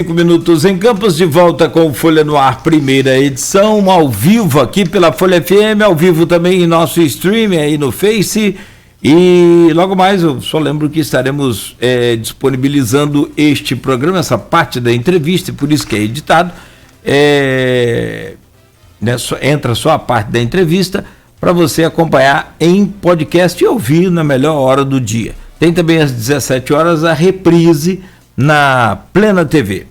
5 minutos em Campos, de volta com Folha no Ar, primeira edição, ao vivo aqui pela Folha FM, ao vivo também em nosso stream aí no Face. E logo mais eu só lembro que estaremos disponibilizando este programa, essa parte da entrevista, e por isso que é editado. Entra só a parte da entrevista para você acompanhar em podcast e ouvir na melhor hora do dia. Tem também às 17 horas a reprise na Plena TV.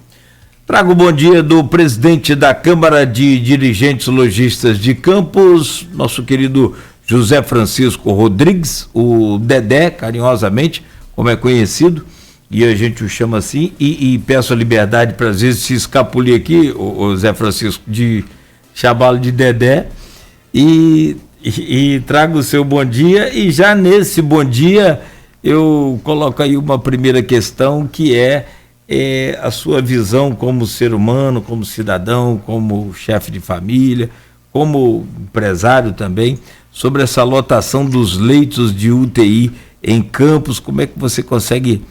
Trago o bom dia do presidente da Câmara de Dirigentes Lojistas de Campos, nosso querido José Francisco Rodrigues, o Dedé, carinhosamente, como é conhecido, e a gente o chama assim, e peço a liberdade para às vezes se escapulir aqui, o Zé Francisco, de chamá-lo de Dedé, e trago o seu bom dia, e já nesse bom dia eu coloco aí uma primeira questão, que é a sua visão como ser humano, como cidadão, como chefe de família, como empresário também, sobre essa lotação dos leitos de UTI em Campos. Como é que você consegue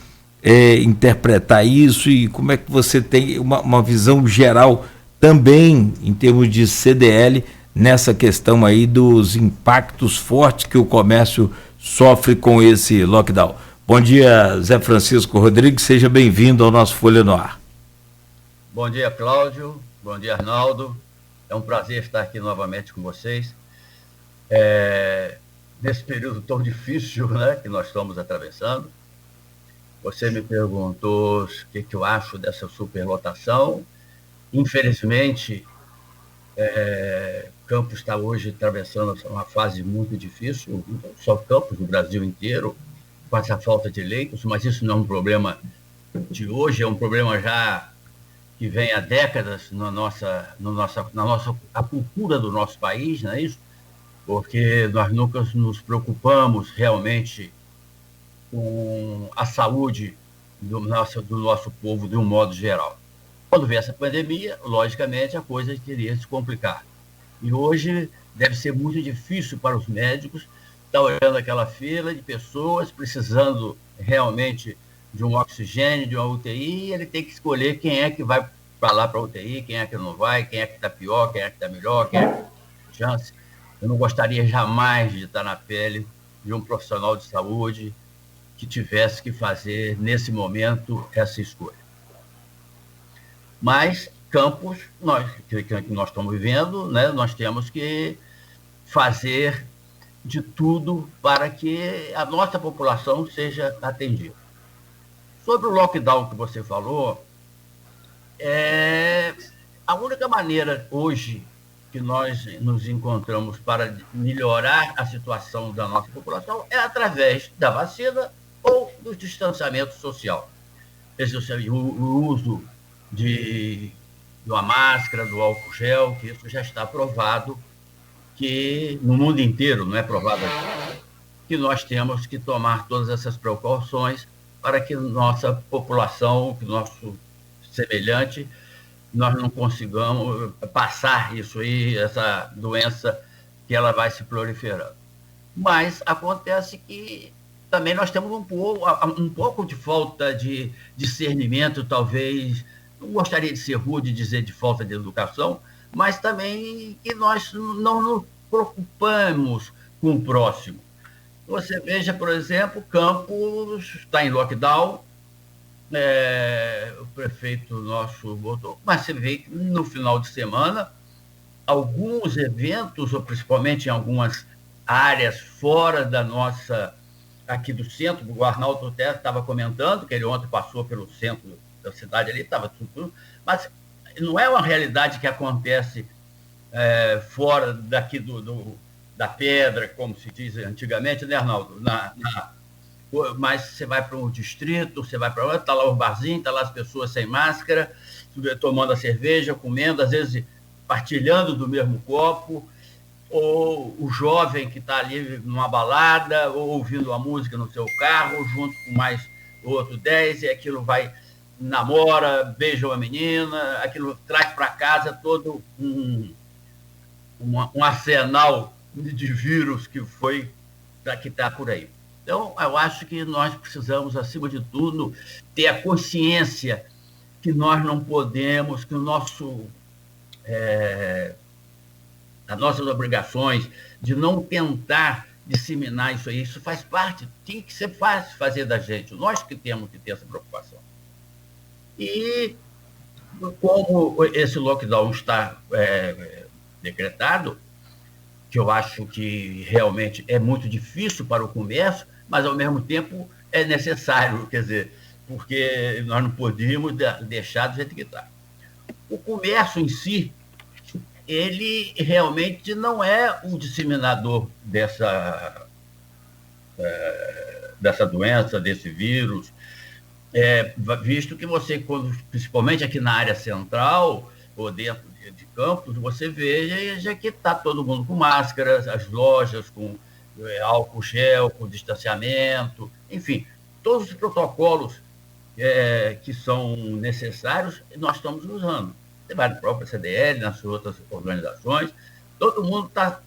interpretar isso, e como é que você tem uma visão geral também em termos de CDL nessa questão aí dos impactos fortes que o comércio sofre com esse lockdown? Bom dia, Zé Francisco Rodrigues, seja bem-vindo ao nosso Folha no Ar. Bom dia, Cláudio. Bom dia, Arnaldo. É um prazer estar aqui novamente com vocês. Nesse período tão difícil, né, que nós estamos atravessando. Você me perguntou o que eu acho dessa superlotação. Infelizmente, Campos está hoje atravessando uma fase muito difícil, não só Campos, no Brasil inteiro, com essa falta de leitos, mas isso não é um problema de hoje, é um problema já que vem há décadas na nossa a cultura do nosso país, não é isso? Porque nós nunca nos preocupamos realmente com a saúde do nosso povo de um modo geral. Quando veio essa pandemia, logicamente, a coisa teria se complicar. E hoje deve ser muito difícil para os médicos estar olhando aquela fila de pessoas precisando realmente de um oxigênio, de uma UTI, e ele tem que escolher quem é que vai para lá para a UTI, quem é que não vai, quem é que está pior, quem é que está melhor, quem é que tem chance. Eu não gostaria jamais de estar na pele de um profissional de saúde que tivesse que fazer, nesse momento, essa escolha. Mas, Campos, que nós estamos vivendo, né, nós temos que fazer de tudo para que a nossa população seja atendida. Sobre o lockdown que você falou, a única maneira hoje que nós nos encontramos para melhorar a situação da nossa população é através da vacina ou do distanciamento social. O uso de uma máscara, do álcool gel, que isso já está provado, que no mundo inteiro, não é provado aqui, que nós temos que tomar todas essas precauções para que nossa população, que nosso semelhante, nós não consigamos passar isso aí, essa doença, que ela vai se proliferando. Mas acontece que também nós temos um pouco de falta de discernimento, talvez, não gostaria de ser rude dizer de falta de educação, mas também que nós não nos preocupamos com o próximo. Você veja, por exemplo, Campos está em lockdown, o prefeito nosso botou, mas você vê que no final de semana, alguns eventos, ou principalmente em algumas áreas fora da nossa, aqui do centro, o Arnaldo até estava comentando, que ele ontem passou pelo centro da cidade ali, estava tudo, mas não é uma realidade que acontece fora daqui da pedra, como se diz antigamente, né, Arnaldo? Mas você vai para um distrito, você vai para outro, está lá o barzinho, está lá as pessoas sem máscara, tomando a cerveja, comendo, às vezes partilhando do mesmo copo, ou o jovem que está ali numa balada, ou ouvindo a música no seu carro, junto com mais outro 10, e aquilo vai, namora, beija uma menina, aquilo traz para casa todo um arsenal de vírus que está por aí. Então, eu acho que nós precisamos, acima de tudo, ter a consciência que nós não podemos, que as nossas obrigações de não tentar disseminar isso aí, isso faz parte, tem que ser fácil fazer da gente, nós que temos que ter essa preocupação. E como esse lockdown está decretado, que eu acho que realmente é muito difícil para o comércio, mas ao mesmo tempo é necessário, quer dizer, porque nós não podíamos deixar do jeito que está. O comércio em si, ele realmente não é um disseminador dessa doença, desse vírus, visto que você, principalmente aqui na área central, ou dentro de campos, você veja que está todo mundo com máscaras, as lojas com álcool gel, com distanciamento, enfim, todos os protocolos que são necessários, nós estamos usando. Você vai na própria CDL, nas outras organizações, todo mundo está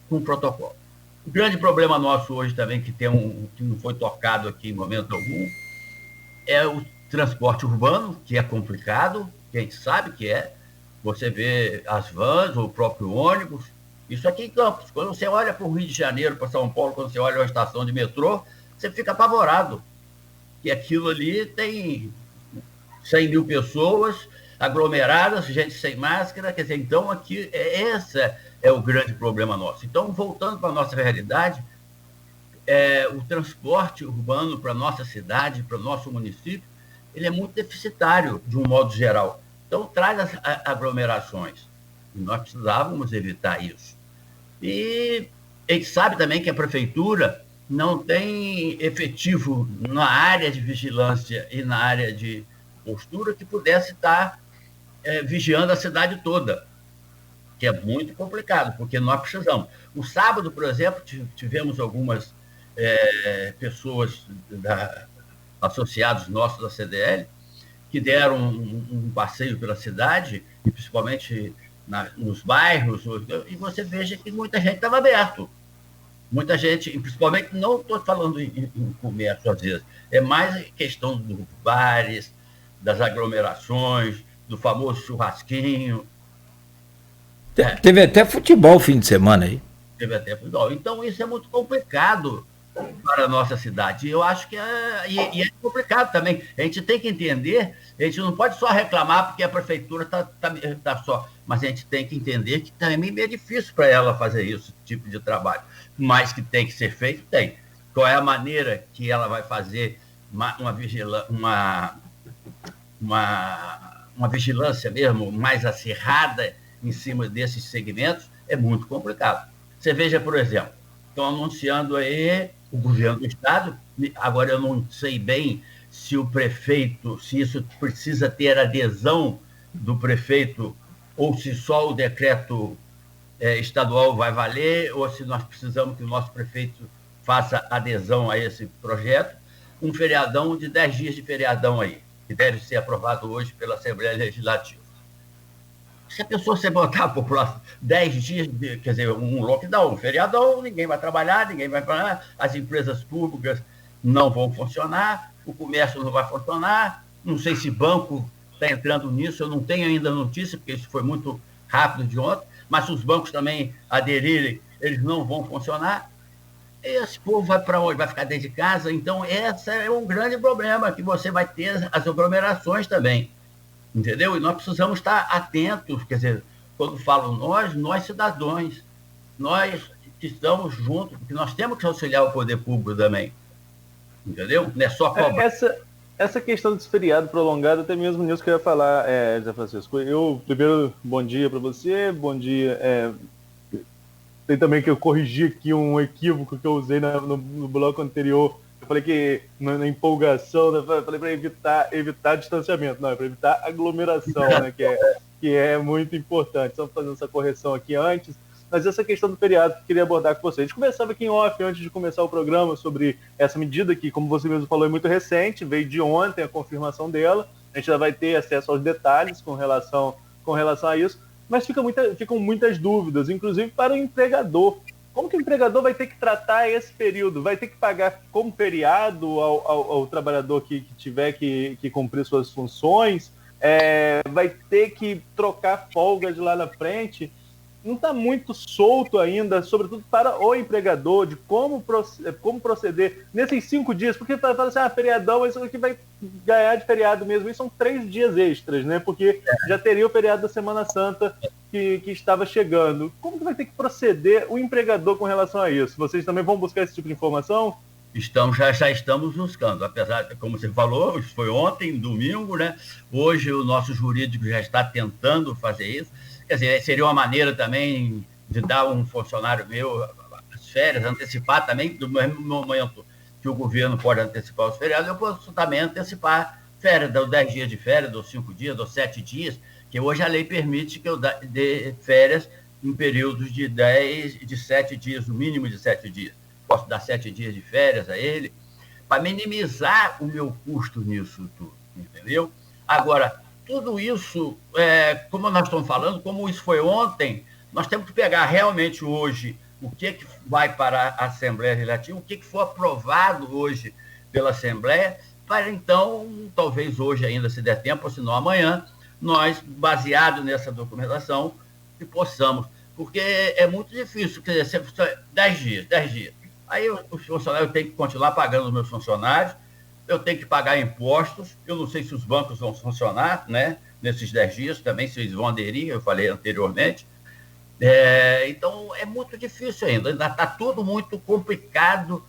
com protocolo. O grande problema nosso hoje também, que não foi tocado aqui em momento algum, é o transporte urbano, que é complicado, que a gente sabe que é. Você vê as vans, o próprio ônibus, isso aqui em Campos. Quando você olha para o Rio de Janeiro, para São Paulo, quando você olha uma estação de metrô, você fica apavorado, que aquilo ali tem 100 mil pessoas aglomeradas, gente sem máscara, quer dizer, então aqui, esse é o grande problema nosso. Então, voltando para a nossa realidade, o transporte urbano para a nossa cidade, para o nosso município, ele é muito deficitário, de um modo geral. Então, traz as aglomerações. E nós precisávamos evitar isso. E a gente sabe também que a prefeitura não tem efetivo na área de vigilância e na área de postura que pudesse estar vigiando a cidade toda, que é muito complicado, porque nós precisamos. O sábado, por exemplo, tivemos algumas pessoas associados nossos da CDL que deram um passeio pela cidade, e principalmente nos bairros, e você veja que muita gente estava aberto. Muita gente, principalmente, não estou falando em comércio às vezes, é mais questão dos bares, das aglomerações, do famoso churrasquinho. Teve até futebol fim de semana aí. Teve até futebol. Então, isso é muito complicado para a nossa cidade. Eu acho que é complicado também. A gente tem que entender, a gente não pode só reclamar porque a prefeitura tá só, mas a gente tem que entender que também é difícil para ela fazer isso, tipo de trabalho. Mas que tem que ser feito, tem. Qual é a maneira que ela vai fazer uma vigilância mesmo mais acirrada em cima desses segmentos? É muito complicado. Você veja, por exemplo, estão anunciando aí o governo do estado, agora eu não sei bem se o prefeito, se isso precisa ter adesão do prefeito ou se só o decreto estadual vai valer, ou se nós precisamos que o nosso prefeito faça adesão a esse projeto, um feriadão de 10 dias de feriadão aí, que deve ser aprovado hoje pela Assembleia Legislativa. Se a pessoa se botar a população 10 dias, quer dizer, um lockdown, um feriadão, ninguém vai trabalhar, as empresas públicas não vão funcionar, o comércio não vai funcionar, não sei se banco está entrando nisso, eu não tenho ainda notícia, porque isso foi muito rápido de ontem, mas se os bancos também aderirem, eles não vão funcionar. Esse povo vai para onde? Vai ficar dentro de casa? Então, esse é um grande problema, que você vai ter as aglomerações também. Entendeu? E nós precisamos estar atentos, quer dizer, quando falo nós cidadãos, nós que estamos juntos, porque nós temos que auxiliar o poder público também. Entendeu? Não é só cobrar. Essa questão desse feriado prolongado, até mesmo nisso que eu ia falar, Zé Francisco. Primeiro, bom dia para você, bom dia. Tem também que eu corrigi aqui um equívoco que eu usei no bloco anterior. Eu falei que na empolgação, eu falei para evitar distanciamento, não, é para evitar aglomeração, né, que é muito importante. Estamos fazendo essa correção aqui antes, mas essa questão do feriado que eu queria abordar com vocês. A gente conversava aqui em off, antes de começar o programa, sobre essa medida que, como você mesmo falou, é muito recente, veio de ontem a confirmação dela, a gente já vai ter acesso aos detalhes com relação a isso, mas ficam muitas dúvidas, inclusive para o empregador. Como que o empregador vai ter que tratar esse período? Vai ter que pagar como feriado ao trabalhador que tiver que cumprir suas funções? vai ter que trocar folgas lá na frente. Não está muito solto ainda, sobretudo para o empregador, de como proceder nesses 5 dias, porque fala assim, feriadão, isso aqui vai ganhar de feriado mesmo, e são 3 dias extras, né? Porque já teria o feriado da Semana Santa que estava chegando. Como que vai ter que proceder o empregador com relação a isso? Vocês também vão buscar esse tipo de informação? Já estamos buscando, apesar de, como você falou, isso foi ontem, domingo, né? Hoje o nosso jurídico já está tentando fazer isso. Quer dizer, seria uma maneira também de dar um funcionário meu as férias, antecipar também, do mesmo momento que o governo pode antecipar os feriados, eu posso também antecipar férias, dou 10 dias de férias, dou 5 dias, dou 7 dias, que hoje a lei permite que eu dê férias em períodos de 7 dias, no mínimo de 7 dias. Posso dar 7 dias de férias a ele, para minimizar o meu custo nisso tudo, entendeu? Agora, tudo isso, como nós estamos falando, como isso foi ontem, nós temos que pegar realmente hoje o que vai para a Assembleia Legislativa, o que for aprovado hoje pela Assembleia, para então, talvez hoje ainda, se der tempo, ou se não amanhã, nós, baseado nessa documentação, que possamos, porque é muito difícil, quer dizer, 10 dias. Aí os funcionários têm que continuar pagando os meus funcionários, eu tenho que pagar impostos, eu não sei se os bancos vão funcionar, né, nesses 10 dias também, se eles vão aderir, eu falei anteriormente. Então, é muito difícil ainda está tudo muito complicado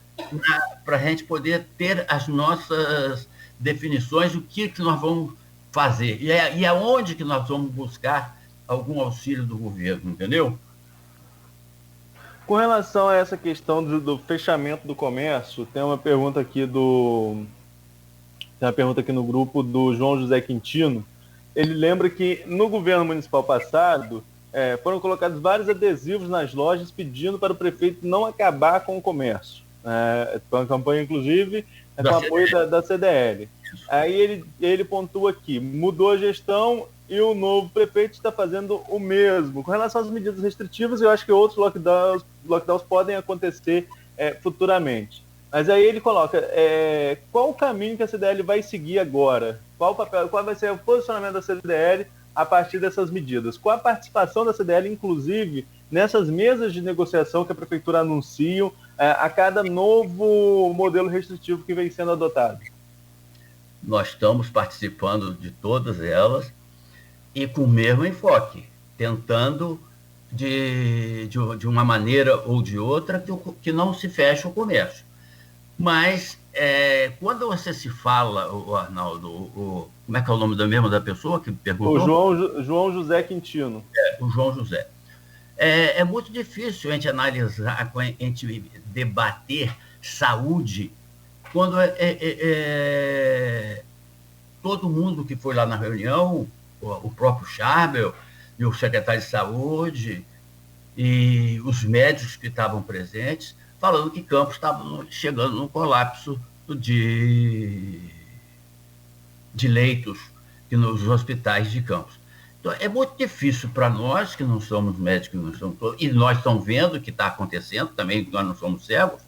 para a gente poder ter as nossas definições, o que nós vamos fazer, e aonde que nós vamos buscar algum auxílio do governo, entendeu? Com relação a essa questão do fechamento do comércio, tem uma pergunta aqui no grupo do João José Quintino. Ele lembra que no governo municipal passado foram colocados vários adesivos nas lojas pedindo para o prefeito não acabar com o comércio. Foi uma campanha, inclusive, com apoio da CDL. Aí ele pontua aqui, mudou a gestão e o novo prefeito está fazendo o mesmo. Com relação às medidas restritivas, eu acho que outros lockdowns podem acontecer futuramente. Mas aí ele coloca, qual o caminho que a CDL vai seguir agora? Qual vai ser o posicionamento da CDL a partir dessas medidas? Qual a participação da CDL, inclusive, nessas mesas de negociação que a Prefeitura anuncia a cada novo modelo restritivo que vem sendo adotado? Nós estamos participando de todas elas e com o mesmo enfoque, tentando de uma maneira ou de outra que não se feche o comércio. Mas quando você se fala, Arnaldo, como é que é o nome da pessoa que perguntou? O João José Quintino. O João José. É muito difícil a gente analisar, a gente debater saúde quando todo mundo que foi lá na reunião, o próprio Charbel e o secretário de Saúde e os médicos que estavam presentes, falando que Campos estava chegando num colapso de leitos nos hospitais de Campos. Então, é muito difícil para nós, que não somos médicos, e nós estamos vendo o que está acontecendo, também nós não somos cegos,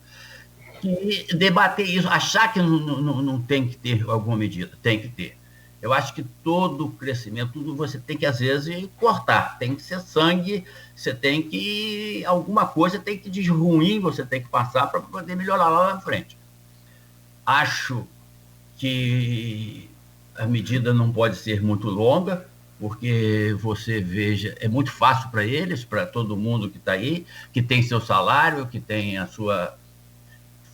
que debater isso, achar que não tem que ter alguma medida, tem que ter. Eu acho que todo crescimento, tudo você tem que, às vezes, cortar. Tem que ser sangue, você tem que... Alguma coisa tem que de ruim você tem que passar para poder melhorar lá na frente. Acho que a medida não pode ser muito longa, porque você veja, é muito fácil para eles, para todo mundo que está aí, que tem seu salário, que tem a sua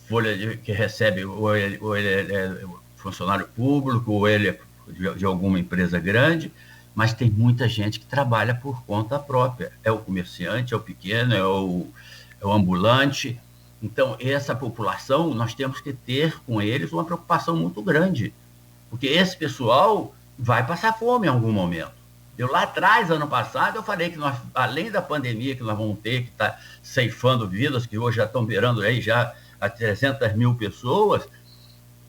folha que recebe, ou ele é funcionário público, ou ele é de alguma empresa grande, mas tem muita gente que trabalha por conta própria. É o comerciante, é o pequeno, é o ambulante. Então, essa população, nós temos que ter com eles uma preocupação muito grande, porque esse pessoal vai passar fome em algum momento. Eu lá atrás, ano passado, eu falei que nós, além da pandemia que nós vamos ter, que está ceifando vidas, que hoje já estão beirando aí já a 300 mil pessoas,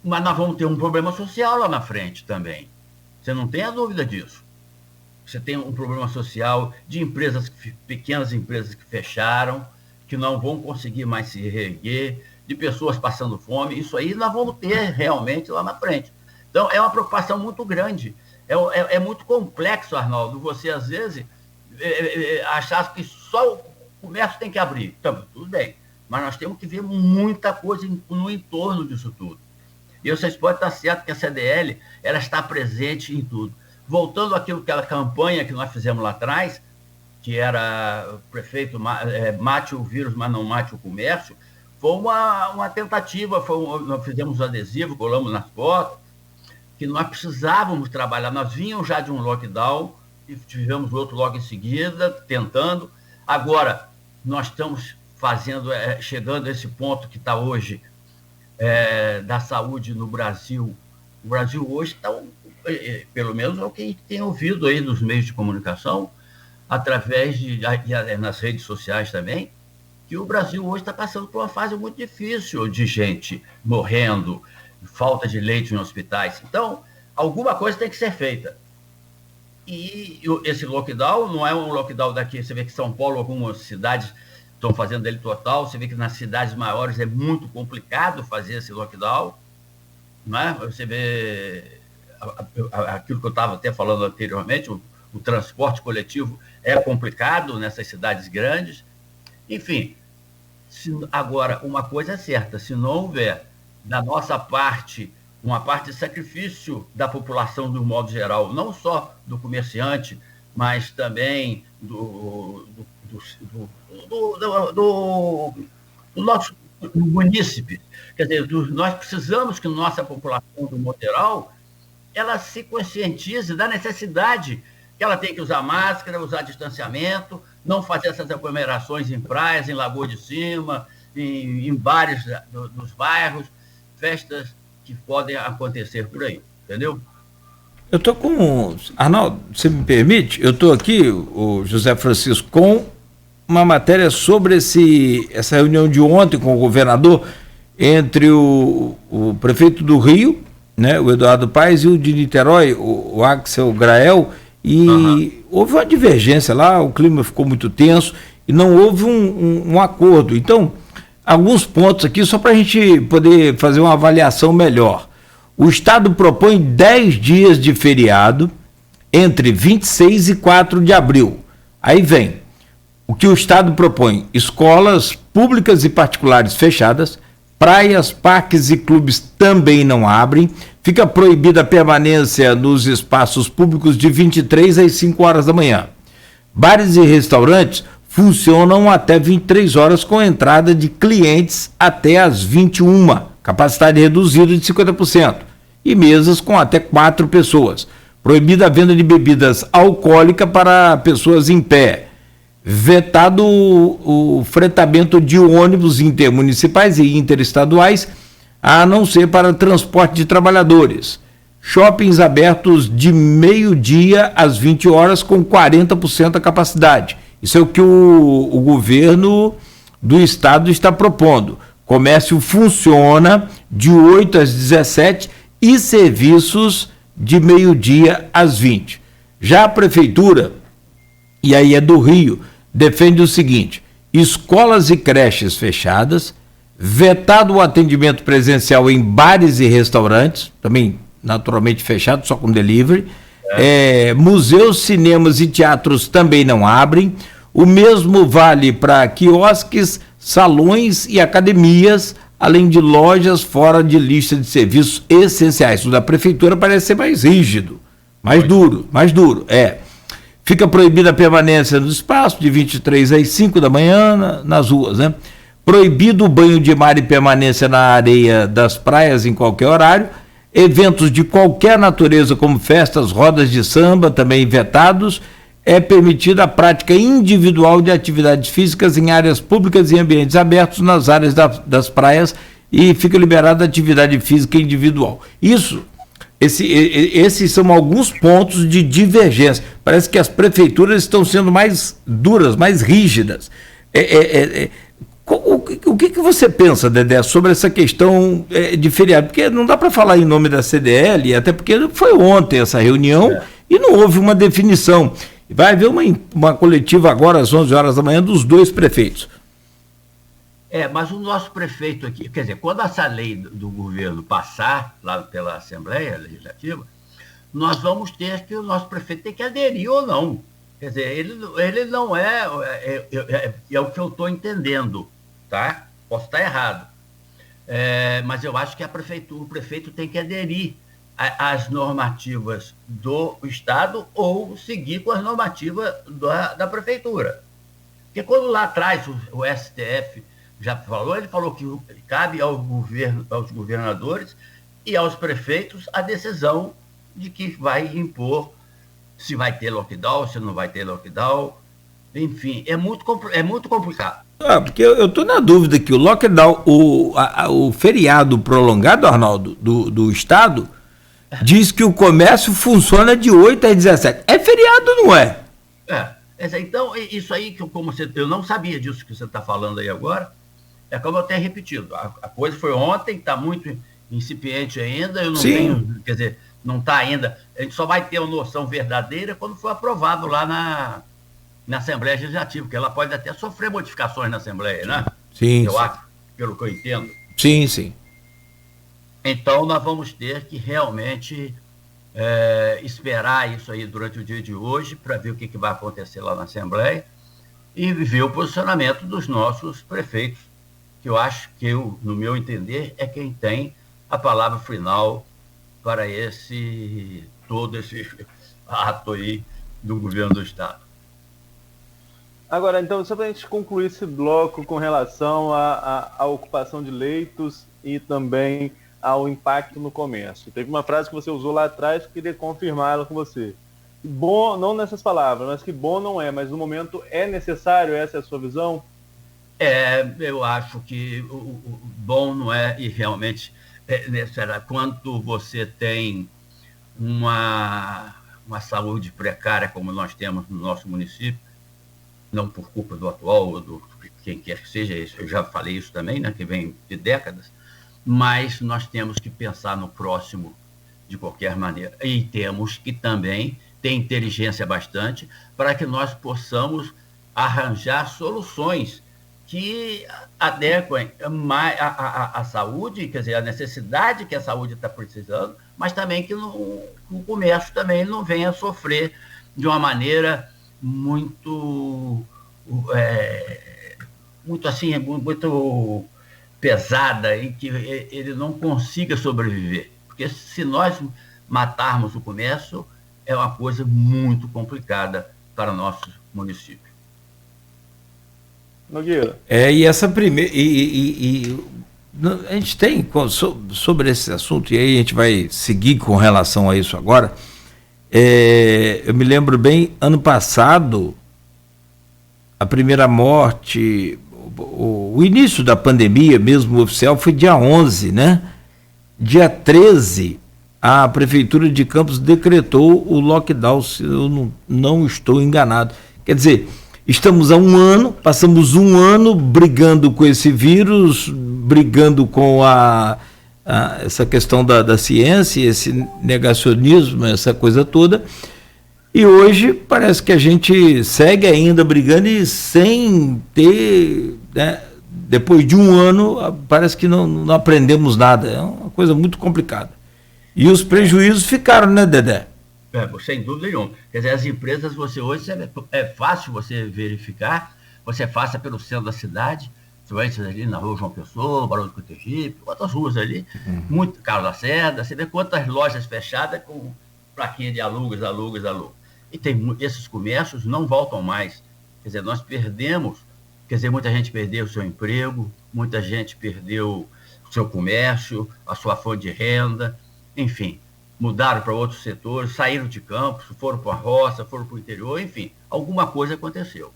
mas nós vamos ter um problema social lá na frente também. Você não tem a dúvida disso. Você tem um problema social de pequenas empresas que fecharam, que não vão conseguir mais se reerguer, de pessoas passando fome. Isso aí nós vamos ter realmente lá na frente. Então, é uma preocupação muito grande. É muito complexo, Arnaldo, você às vezes achar que só o comércio tem que abrir. Então, tudo bem, mas nós temos que ver muita coisa no entorno disso tudo. E vocês podem estar certo que a CDL ela está presente em tudo. Voltando àquela campanha que nós fizemos lá atrás, que era o prefeito mate o vírus, mas não mate o comércio, foi uma tentativa, nós fizemos um adesivo, colamos nas fotos, que nós precisávamos trabalhar. Nós vínhamos já de um lockdown e tivemos outro logo em seguida, tentando. Agora, nós estamos chegando a esse ponto que está hoje da saúde no Brasil. O Brasil hoje está, pelo menos é o que a gente tem ouvido aí nos meios de comunicação, através nas redes sociais também, que o Brasil hoje está passando por uma fase muito difícil de gente morrendo, falta de leitos em hospitais. Então, alguma coisa tem que ser feita. E esse lockdown não é um lockdown daqui. Você vê que São Paulo, algumas cidades estão fazendo ele total. Você vê que nas cidades maiores é muito complicado fazer esse lockdown. Não é? Você vê aquilo que eu estava até falando anteriormente, o transporte coletivo é complicado nessas cidades grandes. Enfim, agora, uma coisa é certa, se não houver da nossa parte, uma parte de sacrifício da população do modo geral, não só do comerciante, mas também do nosso munícipe. Quer dizer, nós precisamos que nossa população do modo geral, ela se conscientize da necessidade que ela tem que usar máscara, usar distanciamento, não fazer essas aglomerações em praias, em Lagoa de Cima, em bares dos bairros, festas que podem acontecer por aí, entendeu? Eu estou com... Arnaldo, você me permite? Eu estou aqui, o José Francisco, com uma matéria sobre essa reunião de ontem com o governador entre o prefeito do Rio, né, o Eduardo Paes, e o de Niterói, o Axel Grael, e houve uma divergência lá, o clima ficou muito tenso e não houve um acordo. Então, alguns pontos aqui, só para a gente poder fazer uma avaliação melhor. O Estado propõe 10 dias de feriado entre 26 e 4 de abril. Aí vem o que o Estado propõe: escolas públicas e particulares fechadas, praias, parques e clubes também não abrem, fica proibida a permanência nos espaços públicos de 23 às 5 horas da manhã. Bares e restaurantes funcionam até 23 horas com entrada de clientes até às 21, capacidade reduzida de 50%, e mesas com até 4 pessoas. Proibida a venda de bebidas alcoólicas para pessoas em pé. Vetado o fretamento de ônibus intermunicipais e interestaduais, a não ser para transporte de trabalhadores. Shoppings abertos de meio-dia às 20 horas com 40% da capacidade. Isso é o que o governo do estado está propondo. Comércio funciona de 8 às 17 e serviços de meio-dia às 20. Já a prefeitura, e aí é do Rio, defende o seguinte: escolas e creches fechadas, vetado o atendimento presencial em bares e restaurantes, também naturalmente fechado, só com delivery, museus, cinemas e teatros também não abrem, o mesmo vale para quiosques, salões e academias, além de lojas fora de lista de serviços essenciais. O da prefeitura parece ser mais rígido, mais duro. Fica proibida a permanência no espaço de 23 às 5 da manhã nas ruas, né? Proibido o banho de mar e permanência na areia das praias em qualquer horário. Eventos de qualquer natureza, como festas, rodas de samba, também vetados. É permitida a prática individual de atividades físicas em áreas públicas e ambientes abertos nas áreas das praias, e fica liberada a atividade física individual. Esses são alguns pontos de divergência. Parece que as prefeituras estão sendo mais duras, mais rígidas. O que você pensa, Dedé, sobre essa questão de feriado? Porque não dá para falar em nome da CDL, até porque foi ontem essa reunião e não houve uma definição. Vai haver uma coletiva agora às 11 horas da manhã dos dois prefeitos. Mas o nosso prefeito aqui, quer dizer, quando essa lei do governo passar lá pela Assembleia Legislativa, nós vamos ter que o nosso prefeito tem que aderir ou não. Quer dizer, ele não é o que eu estou entendendo, tá? Posso estar errado. Mas eu acho que o prefeito tem que aderir às normativas do Estado ou seguir com as normativas da Prefeitura. Porque quando lá atrás o STF já falou, ele falou que cabe aos governadores e aos prefeitos a decisão de que vai impor se vai ter lockdown, se não vai ter lockdown. Enfim, é muito complicado. Porque eu estou na dúvida que o lockdown, o feriado prolongado, Arnaldo, do Estado, diz que o comércio funciona de 8 às 17. É feriado, não é? Então, isso aí, eu não sabia disso que você está falando aí agora, é como eu tenho repetido. A coisa foi ontem, está muito incipiente ainda, eu não tenho, quer dizer, não está ainda. A gente só vai ter uma noção verdadeira quando for aprovado lá na Assembleia Legislativa, porque ela pode até sofrer modificações na Assembleia, né? Sim. Eu acho, pelo que eu entendo. Sim. Então, nós vamos ter que realmente esperar isso aí durante o dia de hoje para ver o que vai acontecer lá na Assembleia e ver o posicionamento dos nossos prefeitos, que eu acho que, no meu entender, é quem tem a palavra final para todo esse ato aí do governo do Estado. Agora, então, só para a gente concluir esse bloco com relação à ocupação de leitos e também ao impacto no comércio. Teve uma frase que você usou lá atrás que eu queria confirmá-la com você. Bom, não nessas palavras, mas que bom não é, mas no momento é necessário, essa é a sua visão? Eu acho que o bom não é, e realmente é necessário. Quando você tem uma saúde precária como nós temos no nosso município, não por culpa do atual ou do quem quer que seja, eu já falei isso também, né, que vem de décadas, mas nós temos que pensar no próximo de qualquer maneira. E temos que também ter inteligência bastante para que nós possamos arranjar soluções que adequem a saúde, quer dizer, a necessidade que a saúde está precisando, mas também que o comércio também não venha a sofrer de uma maneira muito pesada, em que ele não consiga sobreviver. Porque se nós matarmos o comércio, é uma coisa muito complicada para o nosso município. Nogueira. E essa primeira. A gente tem sobre esse assunto, e aí a gente vai seguir com relação a isso agora. Eu me lembro bem, ano passado, a primeira morte, o início da pandemia mesmo oficial foi dia 11, né? Dia 13, a Prefeitura de Campos decretou o lockdown, se eu não estou enganado. Quer dizer, estamos há um ano, passamos um ano brigando com esse vírus, brigando com essa questão da ciência, esse negacionismo, essa coisa toda, e hoje parece que a gente segue ainda brigando e sem ter, né, depois de um ano, parece que não aprendemos nada, é uma coisa muito complicada. E os prejuízos ficaram, né, Dedé? Sem dúvida nenhuma. Quer dizer, as empresas, hoje é fácil você verificar, você passa pelo centro da cidade, você vai ali na rua João Pessoa, Barão do Cotegipe, outras ruas ali, muito Carlos Lacerda, você vê quantas lojas fechadas com plaquinha de alugas. E esses comércios não voltam mais. Quer dizer, nós perdemos, muita gente perdeu o seu emprego, muita gente perdeu o seu comércio, a sua fonte de renda, enfim, mudaram para outros setores, saíram de campos, foram para a roça, foram para o interior, enfim, alguma coisa aconteceu.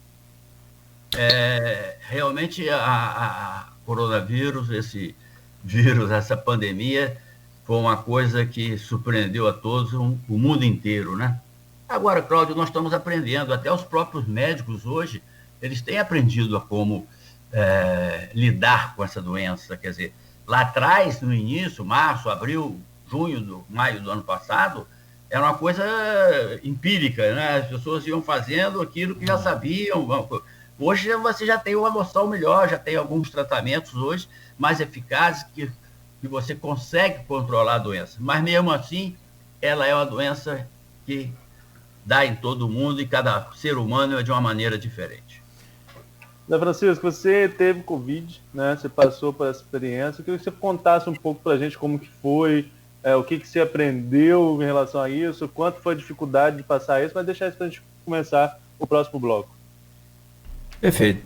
Realmente a coronavírus, esse vírus, essa pandemia, foi uma coisa que surpreendeu a todos, o mundo inteiro, né? Agora, Cláudio, nós estamos aprendendo, até os próprios médicos hoje, eles têm aprendido a como lidar com essa doença. Quer dizer, lá atrás, no início, março, abril, junho, maio do ano passado, era uma coisa empírica, né? As pessoas iam fazendo aquilo que já sabiam. Hoje você já tem uma noção melhor, já tem alguns tratamentos hoje mais eficazes que você consegue controlar a doença. Mas mesmo assim, ela é uma doença que dá em todo mundo e cada ser humano é de uma maneira diferente. Zé Francisco, você teve Covid, né? Você passou por essa experiência. Eu queria que você contasse um pouco para a gente como que foi, o que você aprendeu em relação a isso, quanto foi a dificuldade de passar isso, mas deixar isso para a gente começar o próximo bloco. Perfeito.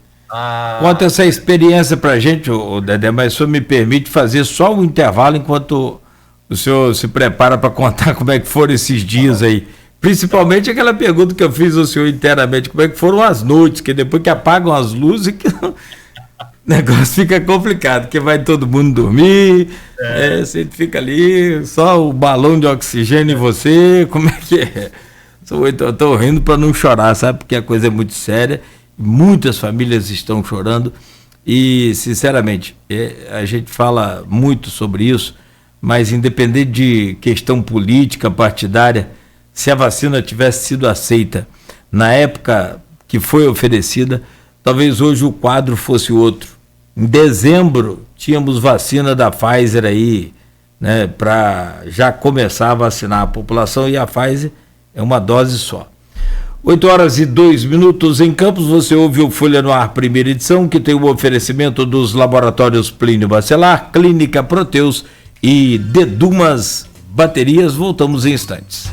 Conta essa experiência para a gente, Dedé, mas o senhor me permite fazer só um intervalo enquanto o senhor se prepara para contar como é que foram esses dias aí. Principalmente aquela pergunta que eu fiz ao senhor inteiramente, como é que foram as noites, que depois que apagam as luzes, que o negócio fica complicado, que vai todo mundo dormir, você fica ali, só o balão de oxigênio em você, como é que é? Eu estou rindo para não chorar, sabe, porque a coisa é muito séria, muitas famílias estão chorando e, sinceramente, a gente fala muito sobre isso, mas independente de questão política, partidária, se a vacina tivesse sido aceita na época que foi oferecida, talvez hoje o quadro fosse outro. Em dezembro, tínhamos vacina da Pfizer aí, né, para já começar a vacinar a população, e a Pfizer é uma dose só. 8h02 em Campos, você ouve o Folha no Ar, primeira edição, que tem o oferecimento dos laboratórios Plínio Bacelar, Clínica Proteus e Dedumas Baterias. Voltamos em instantes.